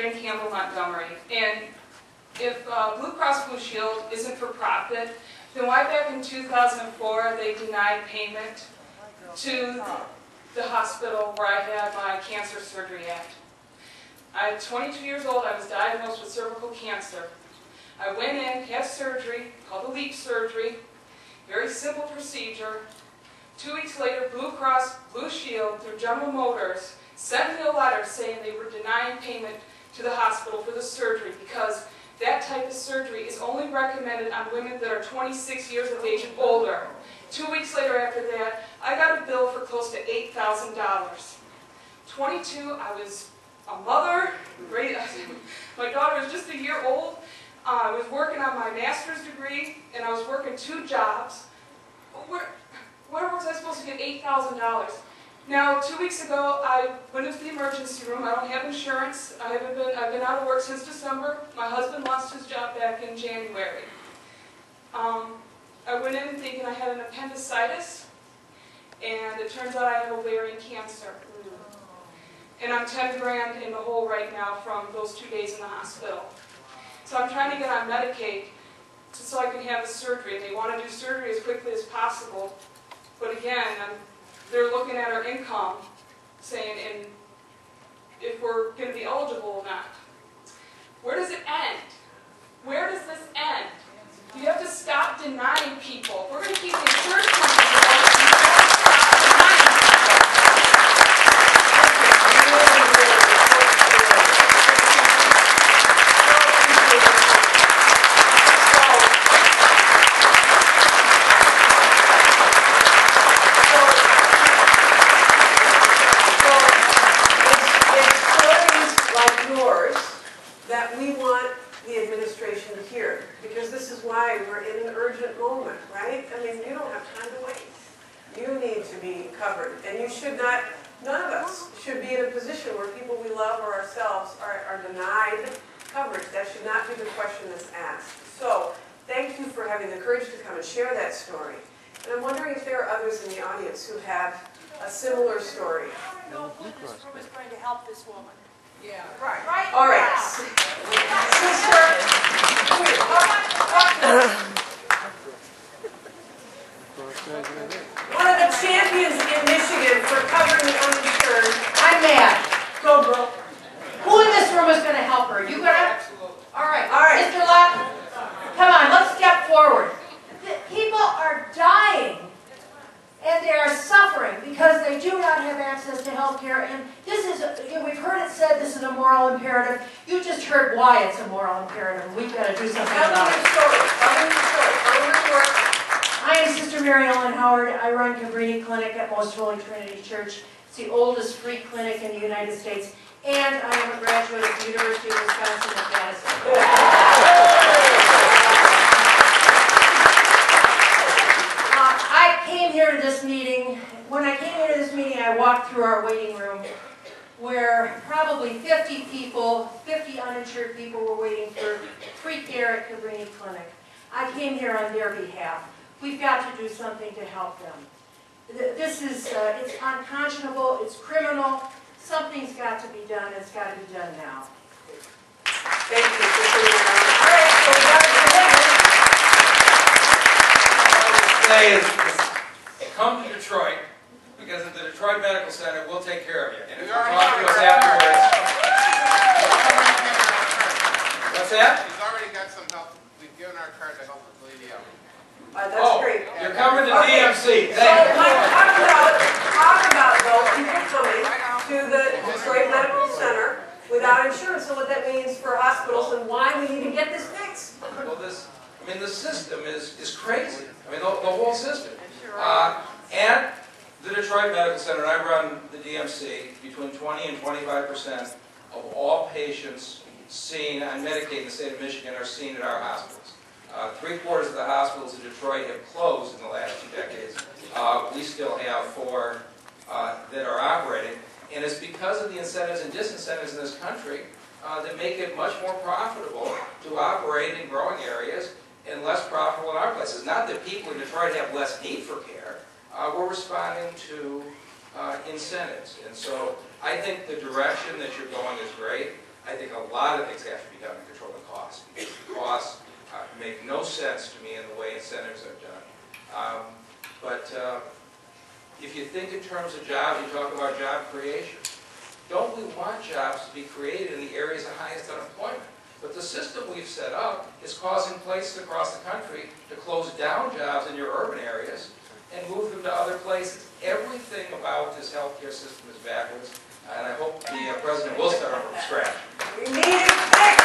Jane Campbell Montgomery. And if Blue Cross Blue Shield isn't for profit, then why back in 2004 they denied payment to the hospital where I had my cancer surgery at. I was 22 years old. I was diagnosed with cervical cancer. I went in, had surgery, called a LEAP surgery, very simple procedure. 2 weeks later, Blue Cross Blue Shield through General Motors sent me a letter saying they were denying payment to the hospital for the surgery because that type of surgery is only recommended on women that are 26 years of age and older. 2 weeks later after that, I got a bill for close to $8,000. 22, I was a mother. My daughter was just a year old. I was working on my master's degree, and I was working 2 jobs. Where was I supposed to get $8,000? Now, 2 weeks ago, I went into the emergency room. I don't have insurance. I've been out of work since December. My husband lost his job back in January. I went in thinking I had an appendicitis, and it turns out I have ovarian cancer. And I'm 10 grand in the hole right now from those 2 days in the hospital. So I'm trying to get on Medicaid so I can have the surgery. They want to do surgery as quickly as possible. But again, they're looking at our income, saying if we're going to be eligible or not. Where does it end? Where does this end? You have to stop denying people. If we're going to keep the insurance companies involved, you have to stop denying we're in an urgent moment, right? I mean, you don't have time to wait. You need to be covered. And you should not, none of us should be in a position where people we love or ourselves are denied coverage. That should not be the question that's asked. So, thank you for having the courage to come and share that story. And I'm wondering if there are others in the audience who have a similar story. No, this room is going to help this woman. Yeah, right. All right. Sister, one of the champions in Michigan for covering the uninsured. I'm mad. Go, girl. Who in this room is going to help her? You gonna? All right. All right. Mr. Locke, come on, let's step forward. People are dying. And they are suffering because they do not have access to health care. And this is, we've heard it said this is a moral imperative. You just heard why it's a moral imperative. We've got to do something about it. Tell me your story. I am Sister Mary Ellen Howard. I run Cabrini Clinic at Most Holy Trinity Church. It's the oldest free clinic in the United States. And I am a graduate of the University of Wisconsin at Madison. I came here to this meeting. When I came here to this meeting, I walked through our waiting room where probably 50 people, 50 uninsured people were waiting for free care at Cabrini Clinic. I came here on their behalf. We've got to do something to help them. This is, it's unconscionable, it's criminal. Something's got to be done. It's got to be done now. Thank you. All right, so come to Detroit, because at the Detroit Medical Center, we'll take care of you. And if you talk to us afterwards... What's that? He's already got some help. We've given our card to help with the lady out. That's great. You're coming to DMC. So talk about though, people coming to the Detroit Medical Center without insurance, and what that means for hospitals and why we need to get this fixed. Well, the system is crazy. I mean, the whole system. And the Detroit Medical Center, and I run the DMC, between 20 and 25% of all patients seen on Medicaid in the state of Michigan are seen at our hospitals. 3/4 of the hospitals in Detroit have closed in the last 2 decades. We still have 4 that are operating, and it's because of the incentives and disincentives in this country that make it much more profitable to operate in growing areas and less profitable in our places. Not that people in Detroit have less need for care. We're responding to incentives. And so I think the direction that you're going is great. I think a lot of things have to be done to control the costs, because the costs make no sense to me in the way incentives are done. If you think in terms of jobs, you talk about job creation. Don't we want jobs to be created in the areas of highest unemployment? But the system we've set up is causing places across the country to close down jobs in your urban areas and move them to other places. Everything about this healthcare system is backwards, and I hope the President will start over from scratch. We need it fixed.